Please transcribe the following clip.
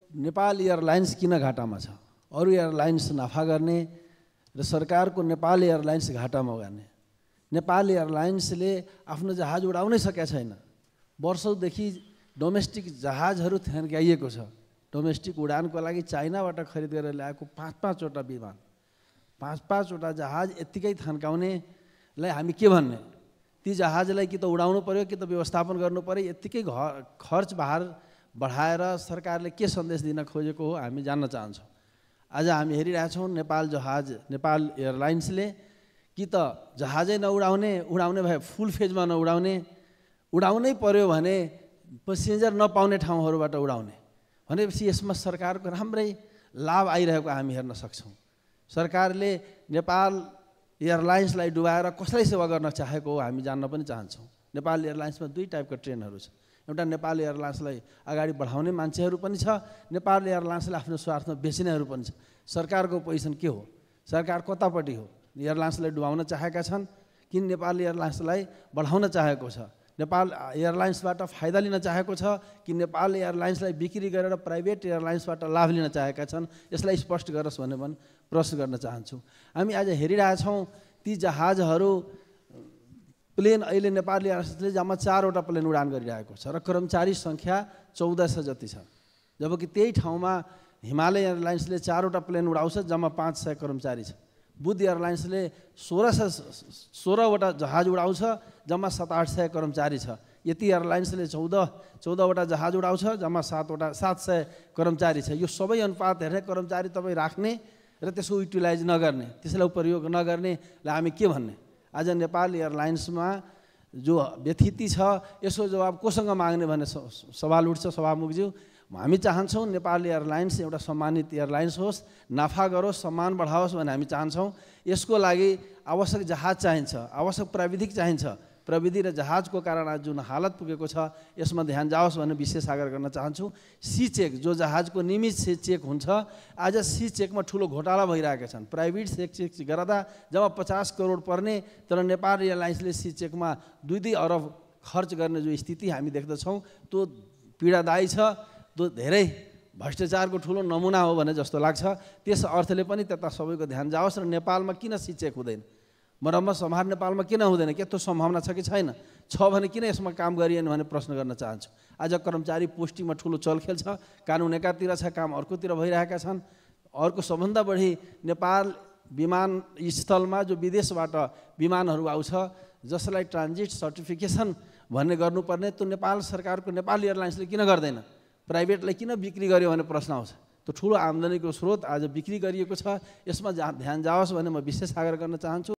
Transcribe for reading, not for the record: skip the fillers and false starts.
Nepal airlines किन घाटामा छ? अरू एयरलाइन्स नाफा गर्ने र सरकारको नेपाल एयरलाइन्स घाटामा गर्ने। नेपाल एयरलाइन्सले आफ्नो जहाज उडाउनै सकेका छैन। वर्षौँदेखि डोमेस्टिक जहाजहरू थन्काइएको छ। डोमेस्टिक उडानको लागि चाइनाबाट खरिद गरेर ल्याएको 5-5वटा विमान, 5-5वटा जहाज यत्तिकै थन्काउनेलाई हामी के भन्ने? ती जहाजलाई कि त उडाउनु पर्यो कि त व्यवस्थापन गर्नु पर्यो। यत्तिकै खर्च भार बढाएर सरकारले के सन्देश दिन खोजेको हो हामी जान्न चाहन्छौँ। आज हामी हेरिरहेछौँ नेपाल एयरलाइन्सले कि त जहाजै उडाउने भए फुल फेजमा नउडाउने, उडाउनै पर्यो भने पेसेन्जर नपाउने ठाउँहरूबाट उडाउने भनेपछि यसमा सरकारको राम्रै लाभ आइरहेको हामी हेर्न सक्छौँ। सरकारले नेपाल एयरलाइन्सलाई डुबाएर कसलाई सेवा गर्न चाहेको हो हामी जान्न पनि चाहन्छौँ। नेपाल एयरलाइन्समा 2 टाइपका ट्रेनहरू छ। एउटा नेपाल एयरलाइन्सलाई अगाडि बढाउने मान्छेहरू पनि छ, नेपाल एयरलाइन्सलाई आफ्नो स्वार्थमा बेच्नेहरू पनि छ। सरकारको पोजिसन के हो? सरकार कतापट्टि हो? एयरलाइन्सलाई डुबाउन चाहेका छन् कि नेपाल एयरलाइन्सलाई बढाउन चाहेको छ? नेपाल एयरलाइन्सबाट फाइदा लिन चाहेको छ कि नेपाल एयरलाइन्सलाई बिक्री गरेर प्राइभेट एयरलाइन्सबाट लाभ लिन चाहेका छन्? यसलाई स्पष्ट गरोस् भन्ने पनि प्रश्न गर्न चाहन्छु। हामी आज हेरिरहेछौँ ती जहाजहरू प्लेन अहिले नेपाल एयरलाइन्सले जम्मा 4वटा प्लेन उडान गरिरहेको छ र कर्मचारी सङ्ख्या 1400 जति छ। जबकि त्यही ठाउँमा हिमालय एयरलाइन्सले 4वटा प्लेन उडाउँछ, जम्मा 500 कर्मचारी छ। बुद्ध एयरलाइन्सले 16वटा जहाज उडाउँछ, जम्मा 700-800 कर्मचारी छ। यति एयरलाइन्सले 14वटा जहाज उडाउँछ, जम्मा 700 कर्मचारी छ। यो सबै अनुपात हेर्ने, कर्मचारी तपाईँ राख्ने र त्यसको युटिलाइज नगर्ने, त्यसलाई प्रयोग नगर्नेलाई हामी के भन्ने? आज नेपाल एयरलाइन्समा जो व्यथिति छ यसको जवाब कोसँग माग्ने भन्ने सवाल उठ्छ। सभामुखज्यू, हामी चाहन्छौँ नेपाल एयरलाइन्स एउटा सम्मानित एयरलाइन्स होस्, नाफा गरोस्, सम्मान बढाओस् भन्ने हामी चाहन्छौँ। यसको लागि आवश्यक जहाज चाहिन्छ, आवश्यक प्राविधिक चाहिन्छ। प्रविधि र जहाजको कारण आज जुन हालत पुगेको छ यसमा ध्यान जाओस् भन्ने विशेष आग्रह गर्न चाहन्छु। सी चेक, जो जहाजको नियमित सी चेक हुन्छ, आज सी चेकमा ठुलो घोटाला भइरहेका छन्। प्राइभेट चेक गर्दा जम्मा 50 करोड पर्ने, तर नेपाल एयरलाइन्सले सी चेकमा 2-2 अरब खर्च गर्ने जो स्थिति हामी देख्दछौँ त्यो पीडादायी छ। त्यो धेरै भ्रष्टाचारको ठुलो नमुना हो भने जस्तो लाग्छ। त्यस अर्थले पनि त्यता सबैको ध्यान जाओस्। र नेपालमा किन सी चेक हुँदैन? मरम्मत सम्हार नेपालमा किन हुँदैन? के त्यो सम्भावना छ कि छैन? छ भने किन यसमा काम गरिएन भन्ने प्रश्न गर्न चाहन्छु। आज कर्मचारी पोस्टिङमा ठुलो चलखेल छ। कानुन एकातिर छ, काम अर्कोतिर भइरहेका छन्। अर्को सबभन्दा बढी नेपाल विमानस्थलमा जो विदेशबाट विमानहरू आउँछ, जसलाई ट्रान्जिट सर्टिफिकेसन भन्ने गर्नुपर्ने, त्यो नेपाल सरकारको नेपाल एयरलाइन्सले किन गर्दैन? प्राइभेटलाई किन बिक्री गर्यो भन्ने प्रश्न आउँछ। त्यो ठुलो आम्दानीको स्रोत आज बिक्री गरिएको छ। यसमा ध्यान जाओस् भन्ने म विशेष आग्रह गर्न चाहन्छु।